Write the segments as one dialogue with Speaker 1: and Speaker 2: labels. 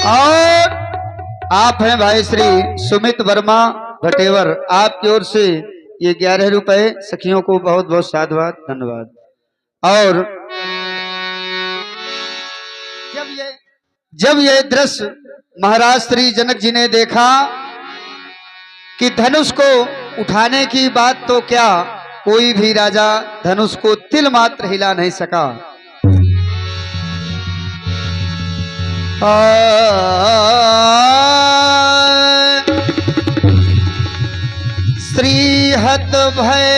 Speaker 1: और आप हैं भाई श्री सुमित वर्मा भटेवर, आपकी ओर से ये 11 रुपए सखियों को बहुत बहुत साधुवाद धन्यवाद। और जब ये दृश्य महाराज श्री जनक जी ने देखा कि धनुष को उठाने की बात तो क्या, कोई भी राजा धनुष को तिल मात्र हिला नहीं सका। श्रीहत भय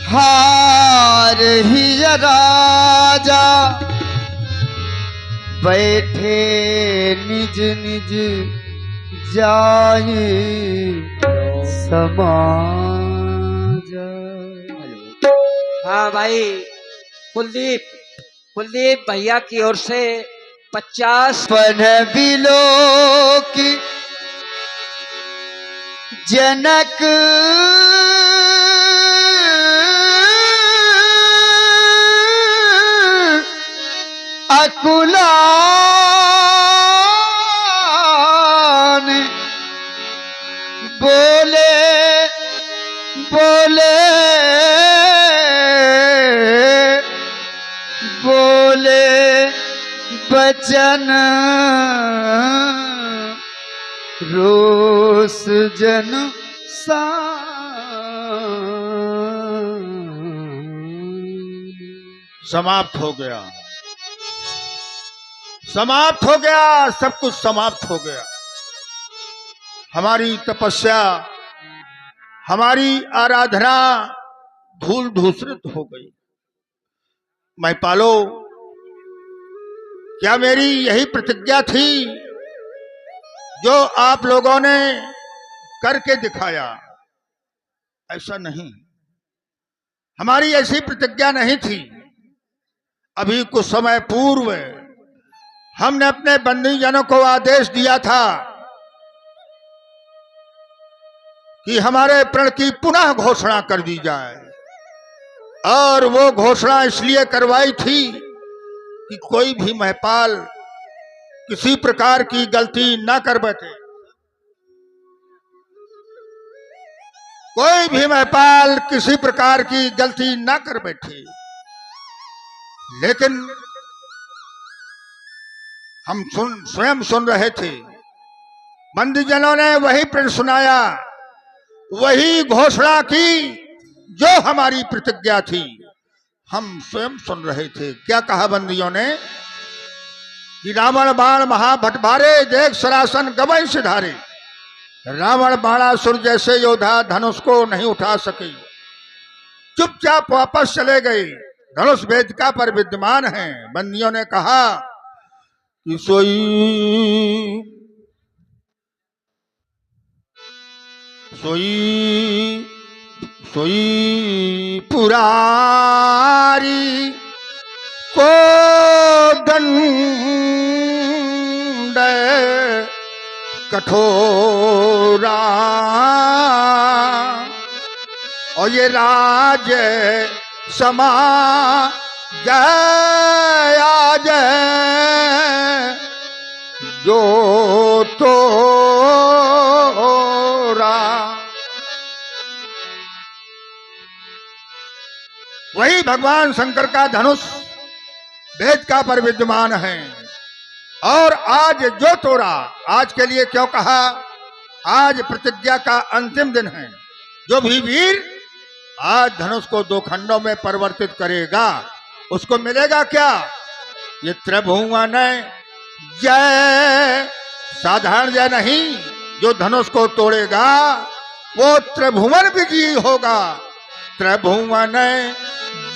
Speaker 1: हार ही राजा, बैठे निज निज जाए समाज।
Speaker 2: हाँ भाई, कुलदीप भैया की ओर से 50
Speaker 1: पन बिलो की जनक अकुलान बोले बोले बोले बचन रोस जन सा।
Speaker 3: समाप्त हो गया, समाप्त हो गया, सब कुछ समाप्त हो गया। हमारी तपस्या, हमारी आराधना धूल धूसरित हो गई। महिपालो, क्या मेरी यही प्रतिज्ञा थी जो आप लोगों ने करके दिखाया? ऐसा नहीं, हमारी ऐसी प्रतिज्ञा नहीं थी। अभी कुछ समय पूर्व हमने अपने बंदीजनों को आदेश दिया था कि हमारे प्रण की पुनः घोषणा कर दी जाए, और वो घोषणा इसलिए करवाई थी कि कोई भी महिपाल किसी प्रकार की गलती ना कर बैठे। कोई भी महिपाल किसी प्रकार की गलती ना कर बैठे। लेकिन हम स्वयं सुन रहे थे, बंदीजनों ने वही प्रण सुनाया, वही घोषणा की जो हमारी प्रतिज्ञा थी। हम स्वयं सुन रहे थे। क्या कहा बंदियों ने कि रावण बाण महाभटभारे, देख सरासन गवै सिधारे। रावण बाणासुर जैसे योद्धा धनुष को नहीं उठा सके, चुपचाप वापस चले गए। धनुष वेदिका पर विद्यमान है। बंदियों ने कहा कि सोई सोई सोई पुरारी को दंड कठोरा, और ये राज समा जया जय जो तोरा। वही भगवान शंकर का धनुष वेदिका पर विद्यमान है। और आज जो तोड़ा, आज के लिए क्यों कहा? आज प्रतिज्ञा का अंतिम दिन है। जो भी वीर आज धनुष को 2 खंडों में परिवर्तित करेगा, उसको मिलेगा क्या? ये त्रिभुवन जय, साधारण जय नहीं। जो धनुष को तोड़ेगा वो त्रिभुवन विजयी होगा। त्रिभुवन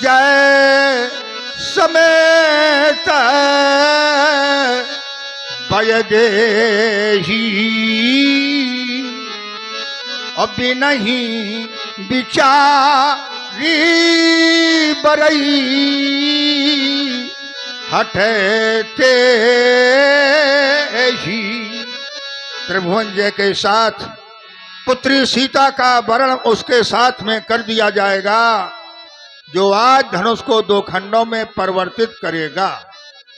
Speaker 3: जय समेत भयदेही, अभी नहीं बिचारी बरई, हटते ही। त्रिभुवन जय के साथ पुत्री सीता का वर्ण उसके साथ में कर दिया जाएगा, जो आज धनुष को 2 खंडों में परिवर्तित करेगा।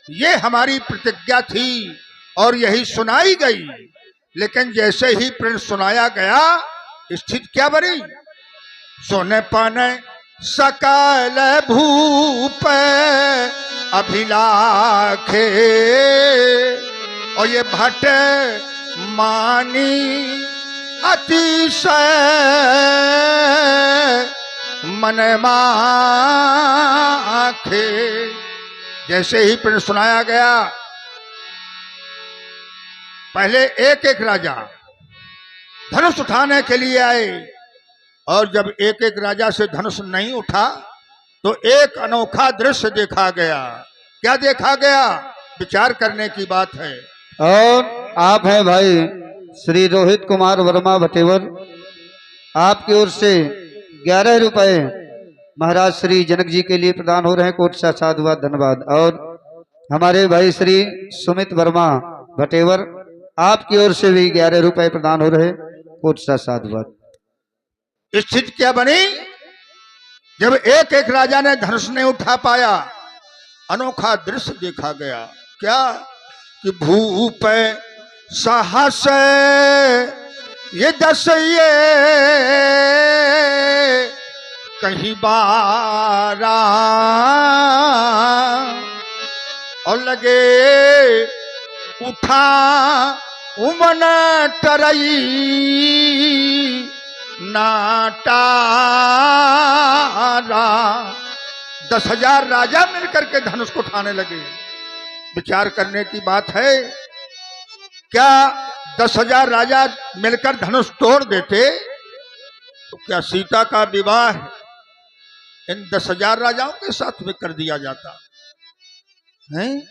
Speaker 3: ये हमारी प्रतिज्ञा थी और यही सुनाई गई। लेकिन जैसे ही प्रण सुनाया गया, स्थिति क्या बनी? सोने पाने सकल भूप अभिलाखे, और ये भट मानी अतिशय मन माखे। जैसे ही प्रण सुनाया गया, पहले एक एक राजा धनुष उठाने के लिए आए, और जब एक एक राजा से धनुष नहीं उठा तो एक अनोखा दृश्य देखा गया। क्या देखा गया? विचार करने की बात है।
Speaker 1: और आप हैं भाई श्री रोहित कुमार वर्मा भटेवर, आपकी ओर से 11 रुपए महाराज श्री जनक जी के लिए प्रदान हो रहे हैं। कोट सा साधुवाद, धन्यवाद। और हमारे भाई श्री सुमित वर्मा भटेवर, आपकी ओर से भी 11 रुपए प्रदान हो रहे, कोट सा साधुवाद।
Speaker 3: स्थिति क्या बनी? जब एक एक राजा ने धनुष नहीं उठा पाया, अनोखा दृश्य देखा गया। क्या कि भूप साहस ये दस ये कहीं बारा, और लगे उठा उमन टरई नाटारा। 10,000 राजा मिलकर के धनुष को उठाने लगे। विचार करने की बात है, क्या 10,000 राजा मिलकर धनुष तोड़ देते तो क्या सीता का विवाह इन 10,000 राजाओं के साथ में कर दिया जाता है?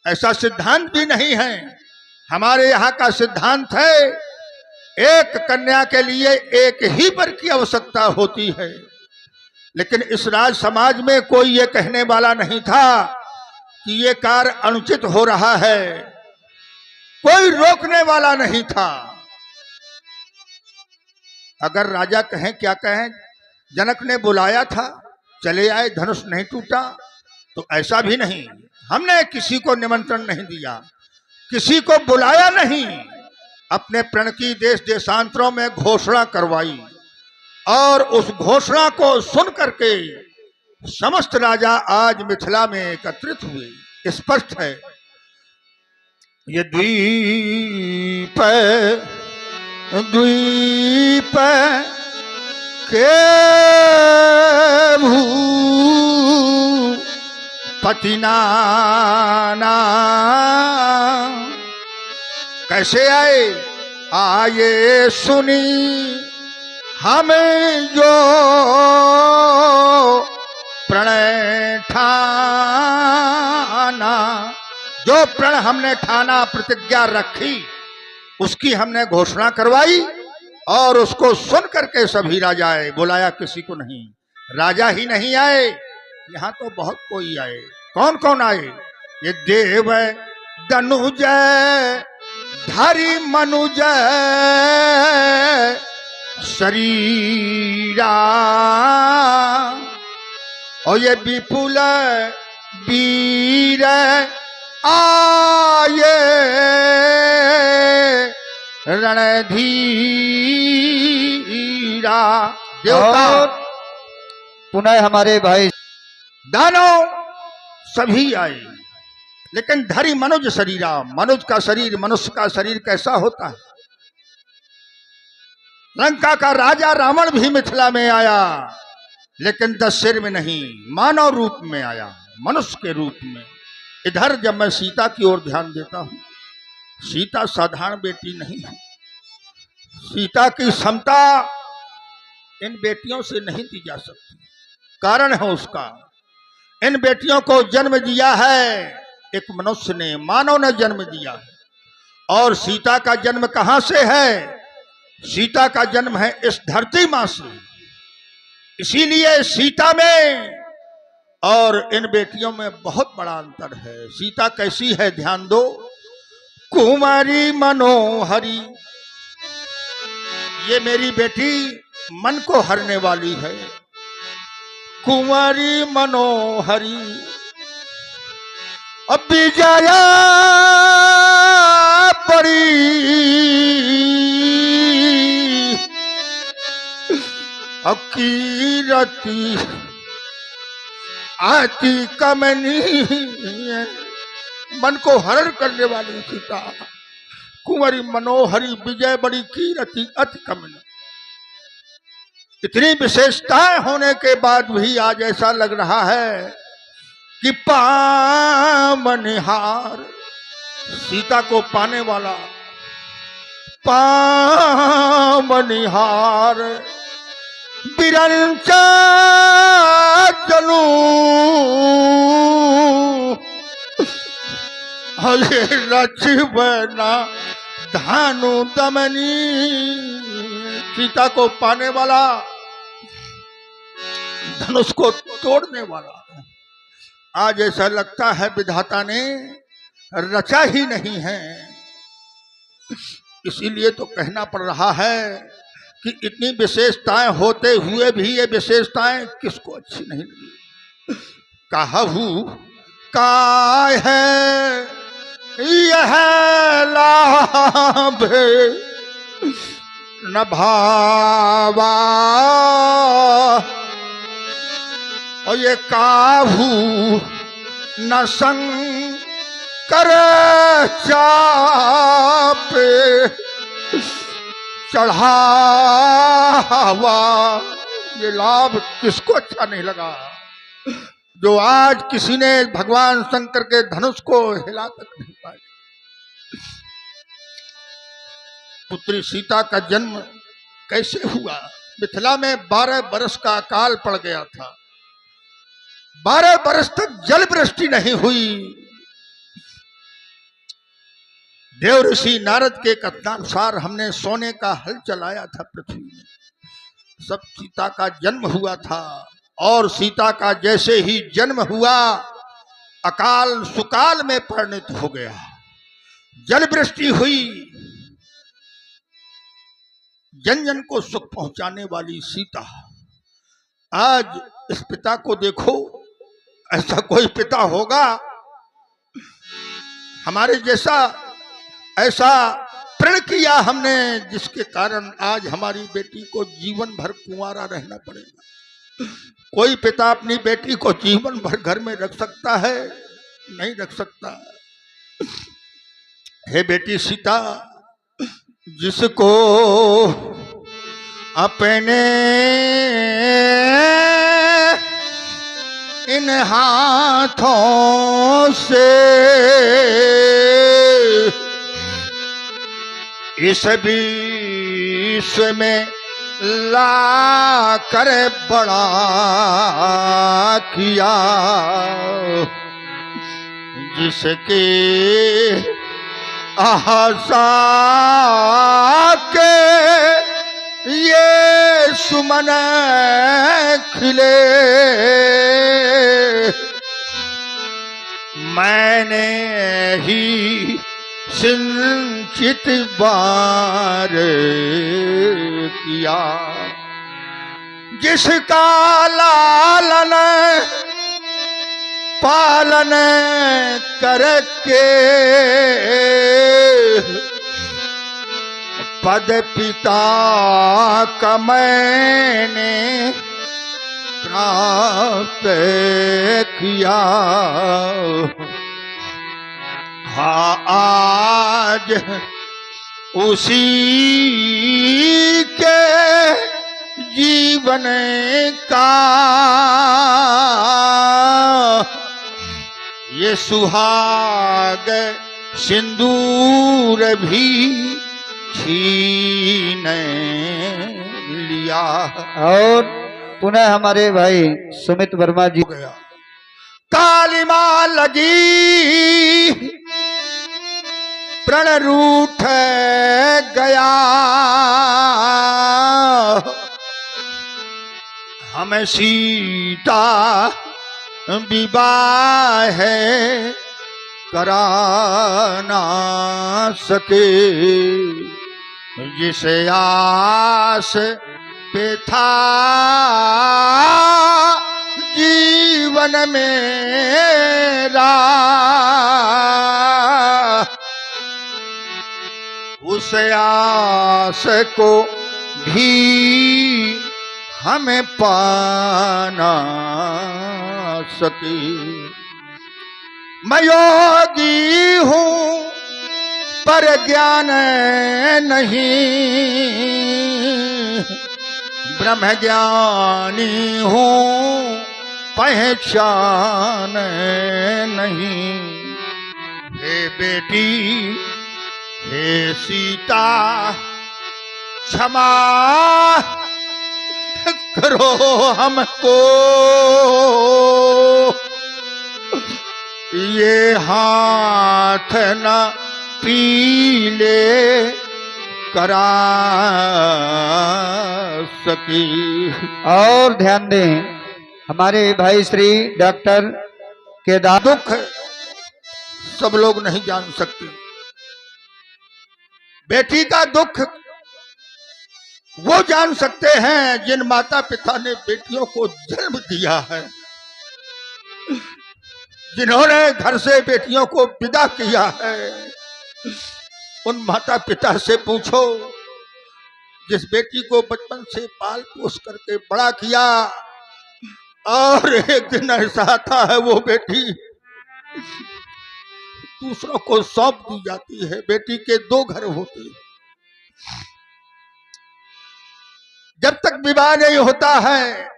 Speaker 3: ऐसा सिद्धांत भी नहीं है। हमारे यहाँ का सिद्धांत है, एक कन्या के लिए एक ही वर की आवश्यकता होती है। लेकिन इस राज समाज में कोई ये कहने वाला नहीं था कि ये कार्य अनुचित हो रहा है, कोई रोकने वाला नहीं था। अगर राजा कहें, क्या कहें, जनक ने बुलाया था, चले आए, धनुष नहीं टूटा, तो ऐसा भी नहीं। हमने किसी को निमंत्रण नहीं दिया, किसी को बुलाया नहीं, अपने प्रण की देश देशांतरों में घोषणा करवाई, और उस घोषणा को सुन करके समस्त राजा आज मिथिला में एकत्रित हुए। स्पष्ट है, ये द्वीप द्वीप के भूपतिनाना कैसे आए सुनी हमें जो प्रणय ठाना। जो प्रण हमने ठाना, प्रतिज्ञा रखी, उसकी हमने घोषणा करवाई, और उसको सुन करके सभी राजा आए। बुलाया किसी को नहीं। राजा ही नहीं आए, यहाँ तो बहुत कोई आए। कौन कौन आए? ये देव दनुज धरि मनुज शरीरा, और ये विपुल वीर आये रणधीरा। देवता,
Speaker 1: पुनः हमारे भाई
Speaker 3: दानव सभी आए, लेकिन धरि मनुज शरीरा, मनुज का शरीर, मनुष्य का शरीर कैसा होता है? लंका का राजा रावण भी मिथिला में आया, लेकिन 10 सिर में नहीं, मानव रूप में आया, मनुष्य के रूप में। इधर जब मैं सीता की ओर ध्यान देता हूं, सीता साधारण बेटी नहीं है। सीता की क्षमता इन बेटियों से नहीं दी जा सकती। कारण है उसका, इन बेटियों को जन्म दिया है एक मनुष्य ने, मानव ने जन्म दिया है। और सीता का जन्म कहां से है? सीता का जन्म है इस धरती मां से। इसीलिए सीता में और इन बेटियों में बहुत बड़ा अंतर है। सीता कैसी है, ध्यान दो। कुमारी मनोहरी, ये मेरी बेटी मन को हरने वाली है। कुमारी मनोहरी अब विजया पड़ी अकीरती आती कमनी, मन को हरण करने वाली सीता कुंवरी मनोहरी विजय बड़ी कीरति अति कमनी। इतनी विशेषताएं होने के बाद भी आज ऐसा लग रहा है कि पामनिहार, सीता को पाने वाला पामनिहार बिरंचा जनू हरे रचबना धानु दमनी। सीता को पाने वाला, धनुष को तोड़ने वाला आज ऐसा लगता है विधाता ने रचा ही नहीं है। इसीलिए तो कहना पड़ रहा है कि इतनी विशेषताएं होते हुए भी ये विशेषताएं किसको अच्छी नहीं लगी। कहू का है यह लाभ न भावा, और ये काहू न संग कर चापे चढ़ावा। ये लाभ किसको अच्छा नहीं लगा जो आज किसी ने भगवान शंकर के धनुष को हिला तक नहीं पाया। पुत्री सीता का जन्म कैसे हुआ? मिथिला में 12 बरस का अकाल पड़ गया था, 12 बरस तक जल वृष्टि नहीं हुई। देव ऋषि नारद के कथनानुसार हमने सोने का हल चलाया था पृथ्वी में, सब सीता का जन्म हुआ था। और सीता का जैसे ही जन्म हुआ अकाल सुकाल में परिणत हो गया, जल वृष्टि हुई। जन जन को सुख पहुंचाने वाली सीता, आज इस पिता को देखो, ऐसा कोई पिता होगा हमारे जैसा? ऐसा प्रण किया हमने जिसके कारण आज हमारी बेटी को जीवन भर कुंवारा रहना पड़ेगा। कोई पिता अपनी बेटी को जीवन भर घर में रख सकता है? नहीं रख सकता। हे बेटी सीता, जिसको अपने इन हाथों से इस विश्व में ला कर बड़ा किया, जिसके आशा के ये सुमन खिले, मैंने ही सिंचित बार किया, जिसका लालन पालन करके पद पिता का मैंने प्राप्त किया। हाँ, आज उसी के जीवन का ये सुहाग सिंदूर भी छीन लिया।
Speaker 1: और पुनः हमारे भाई सुमित वर्मा जी
Speaker 3: गया, काली मां लगी प्रण रूठ गया, हमें सीता विवाह करा ना सके, जिसे आस पे था जीवन मेरा उस आस को भी हमें पाना सकी। मैं योगी हूँ पर ज्ञान नहीं, ब्रह्म ज्ञानी हूँ पहचान नहीं। हे बेटी हे सीता क्षमा करो हमको, ये हाथ न पीले करा सकी।
Speaker 1: और ध्यान दें, हमारे भाई श्री डॉक्टर केदार,
Speaker 3: दुख सब लोग नहीं जान सकते। बेटी का दुख वो जान सकते हैं जिन माता पिता ने बेटियों को जन्म दिया है, जिन्होंने घर से बेटियों को विदा किया है। उन माता पिता से पूछो जिस बेटी को बचपन से पाल पोस करके बड़ा किया, और एक दिन ऐसा आता है वो बेटी दूसरों को सौंप दी जाती है। बेटी के दो घर होते हैं। जब तक विवाह नहीं होता है,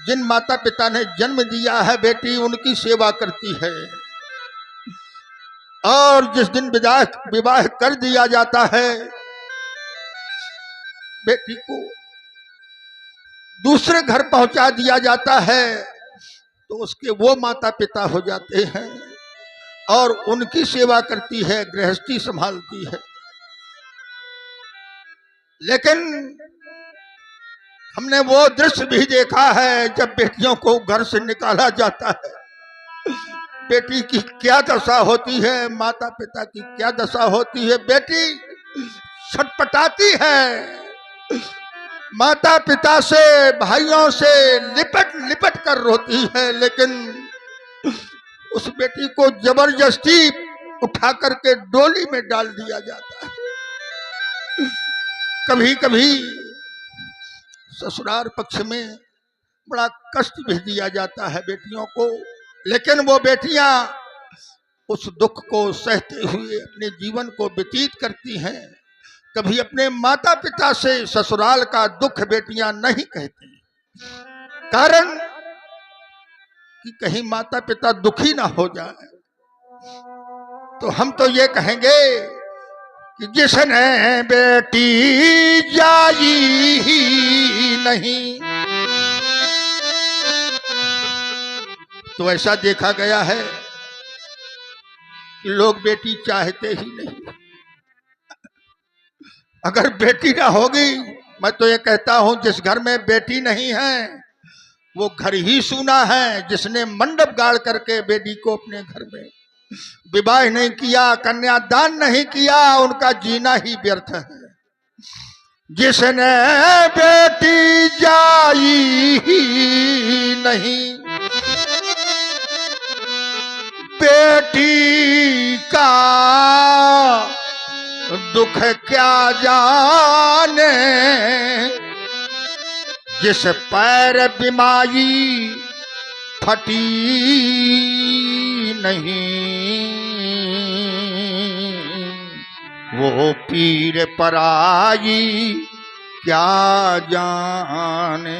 Speaker 3: जिन माता पिता ने जन्म दिया है बेटी उनकी सेवा करती है, और जिस दिन विवाह कर दिया जाता है बेटी को दूसरे घर पहुंचा दिया जाता है, तो उसके वो माता पिता हो जाते हैं और उनकी सेवा करती है, गृहस्थी संभालती है। लेकिन हमने वो दृश्य भी देखा है जब बेटियों को घर से निकाला जाता है, बेटी की क्या दशा होती है, माता पिता की क्या दशा होती है। बेटी छटपटाती है, माता पिता से भाइयों से लिपट लिपट कर रोती है, लेकिन उस बेटी को जबरदस्ती उठा करके डोली में डाल दिया जाता है। कभी कभी ससुराल पक्ष में बड़ा कष्ट भी दिया जाता है बेटियों को, लेकिन वो बेटियां उस दुख को सहते हुए अपने जीवन को व्यतीत करती हैं। कभी अपने माता पिता से ससुराल का दुख बेटियां नहीं कहती, कारण कि कहीं माता पिता दुखी ना हो जाए। तो हम तो ये कहेंगे कि जिसने बेटी जाई ही नहीं, तो ऐसा देखा गया है कि लोग बेटी चाहते ही नहीं। अगर बेटी ना होगी, मैं तो ये कहता हूं जिस घर में बेटी नहीं है वो घर ही सूना है। जिसने मंडप गाड़ करके बेटी को अपने घर में विवाह नहीं किया, कन्यादान नहीं किया, उनका जीना ही व्यर्थ है। जिसने बेटी जाई ही नहीं, बेटी का दुख क्या जाने। जिस पैर बिमाई फटी नहीं, वो पीर पराई क्या जाने।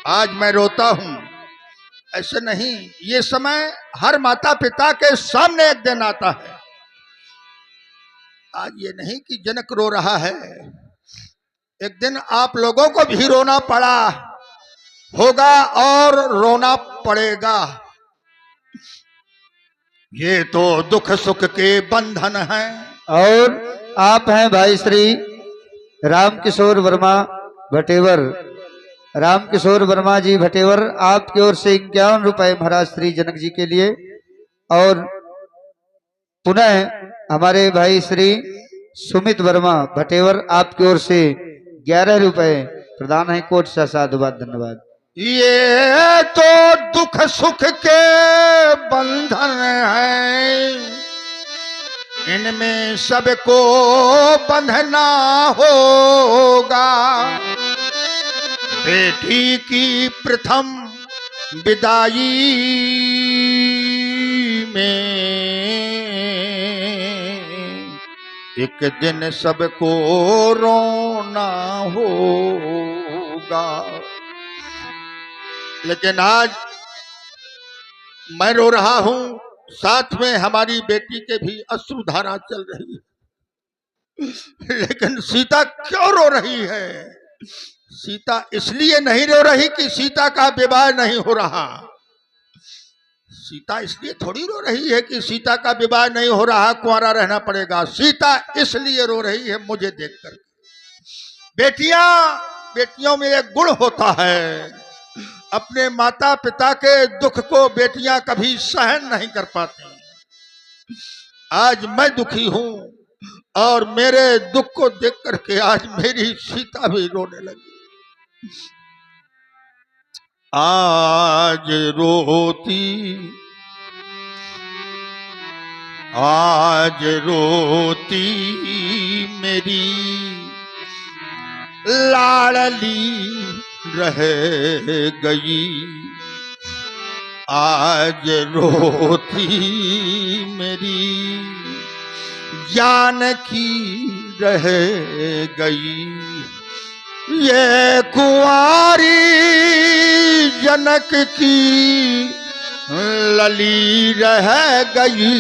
Speaker 3: आज मैं रोता हूं, ऐसे नहीं, ये समय हर माता पिता के सामने एक दिन आता है। आज ये नहीं कि जनक रो रहा है, एक दिन आप लोगों को भी रोना पड़ा होगा और रोना पड़ेगा। ये तो दुख सुख के बंधन हैं।
Speaker 1: और आप हैं भाई श्री रामकिशोर वर्मा भटेवर, रामकिशोर वर्मा जी भटेवर, आपकी ओर से 51 रुपए महाराज श्री जनक जी के लिए। और पुनः हमारे भाई श्री सुमित वर्मा भटेवर, आपकी ओर से 11 रुपए प्रदान है। कोट सा साधुवाद, धन्यवाद।
Speaker 3: ये तो दुख सुख के बंधन हैं, इनमें सबको बंधना होगा। बेटी की प्रथम विदाई में एक दिन सबको रोना होगा। लेकिन आज मैं रो रहा हूं, साथ में हमारी बेटी के भी अश्रुधारा चल रही है। लेकिन सीता क्यों रो रही है? सीता इसलिए नहीं रो रही कि सीता का विवाह नहीं हो रहा। सीता इसलिए थोड़ी रो रही है कि सीता का विवाह नहीं हो रहा, कुंवारा रहना पड़ेगा। सीता इसलिए रो रही है मुझे देखकर। बेटियों में एक गुण होता है, अपने माता पिता के दुख को बेटियां कभी सहन नहीं कर पाती। आज मैं दुखी हूं और मेरे दुख को देख करके आज मेरी सीता भी रोने लगी। आज रोती मेरी लाडली रह गई। आज रोती मेरी जानकी रह गई। ये कुंवारी जनक की लली रह गई।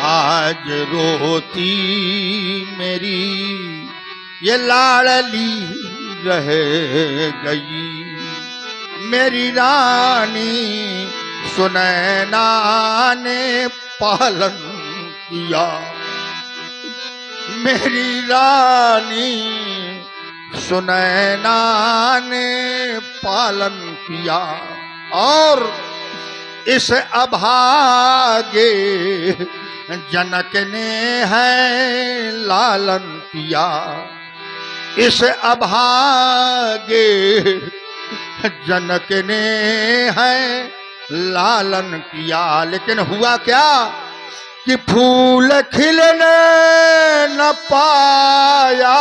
Speaker 3: आज रोती मेरी ये लाडली रह गई। मेरी रानी सुनैना ने पालन किया। मेरी रानी सुनैना ने पालन किया और इस अभागे जनक ने है लालन किया। इस अभागे जनक ने है लालन किया। लेकिन हुआ क्या कि फूल खिलने न पाया,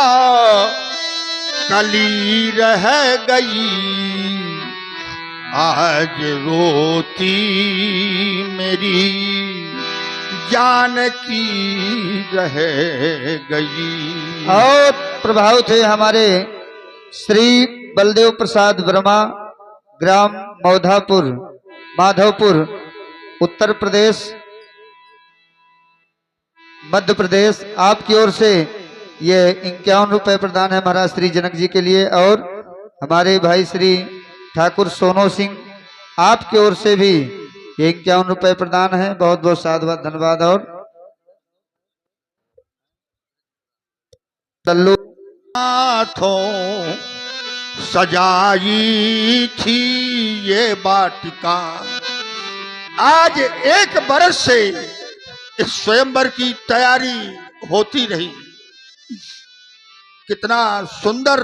Speaker 3: कली रह गई। आज रोती मेरी जानकी रह गई।
Speaker 1: और प्रभाव थे हमारे श्री बलदेव प्रसाद वर्मा, ग्राम माधवपुर, उत्तर प्रदेश, मध्य प्रदेश। आपकी ओर से ये 51 रुपए प्रदान है महाराज श्री जनक जी के लिए। और हमारे भाई श्री ठाकुर सोनो सिंह, आपकी ओर से भी 51 रुपए प्रदान है। बहुत बहुत साधुवाद, धन्यवाद। और तल्लू
Speaker 3: हाथों सजाई थी ये वाटिका। आज 1 बरस से इस स्वयंवर की तैयारी होती रही। कितना सुंदर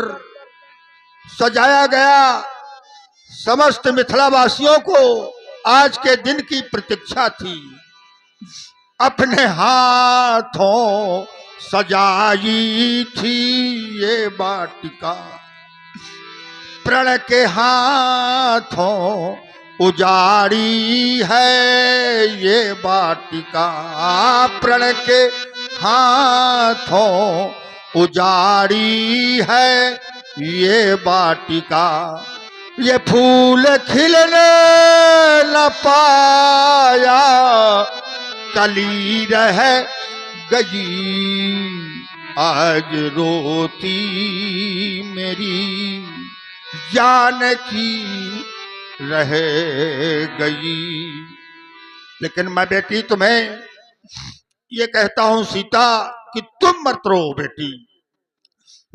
Speaker 3: सजाया गया। समस्त मिथिलावासियों को आज के दिन की प्रतीक्षा थी। अपने हाथों सजाई थी ये वाटिका। प्रण के हाथों उजाड़ी है ये वाटिका। प्रण के हाथों उजाड़ी है ये वाटिका। ये फूल खिलने न पाया, कली रह गई। आज रोती मेरी जानकी रह गई। लेकिन मैं बेटी तुम्हें ये कहता हूं सीता कि तुम मत रो बेटी,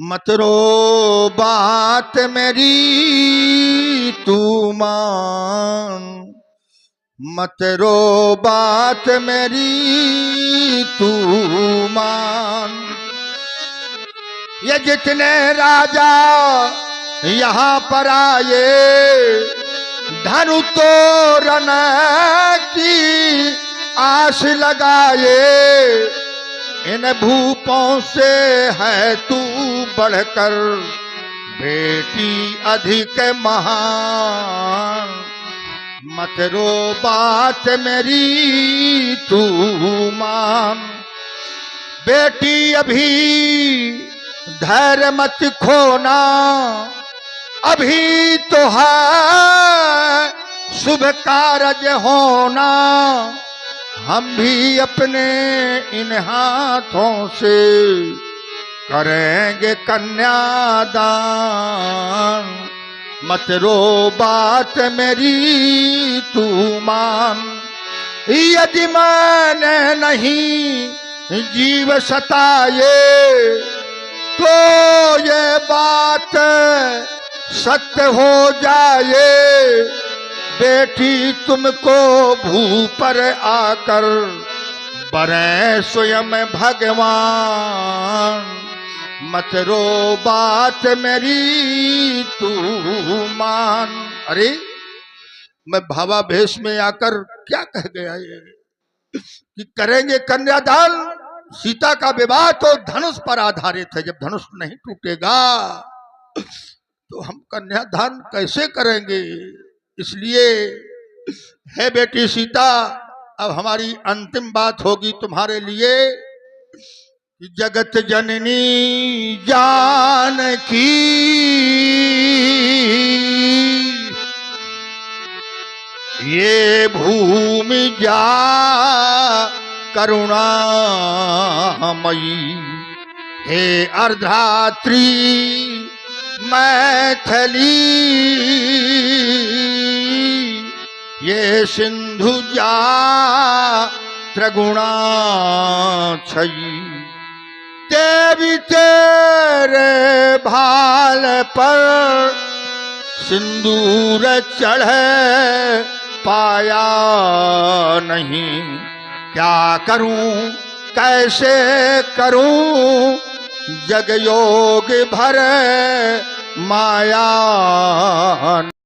Speaker 3: मत रो बात मेरी तू मान। मत रो बात मेरी तू मान। ये जितने राजा यहाँ पर आए, धनु तोरण की आस लगाए। इन भूपों से है तू बढ़कर बेटी अधिक महान। मत रो बात मेरी तू मान। बेटी अभी धैर्य मत खोना, अभी तो है शुभ कारज होना। हम भी अपने इन हाथों से करेंगे कन्यादान। मत रो बात मेरी तू मान। यदि मैंने नहीं जीव सताए, तो ये बात सत्य हो जाए। बेटी तुमको भू पर आकर बरे स्वयं भगवान। मत रो बात मेरी तू मान। अरे मैं भावावेश में आकर क्या कह गया ये कि करेंगे कन्यादान। सीता का विवाह तो धनुष पर आधारित है। जब धनुष नहीं टूटेगा तो हम कन्यादान कैसे करेंगे। इसलिए है बेटी सीता, अब हमारी अंतिम बात होगी तुम्हारे लिए। जगत जननी जानकी ये भूमि जा करुणामयी। हे अर्धरात्रि मैथिली ये सिंधु जा त्रिगुणा छई। देवी तेरे भाल पर सिंदूर चढ़े पाया नहीं। क्या करूं कैसे करूं जग योग भर माया।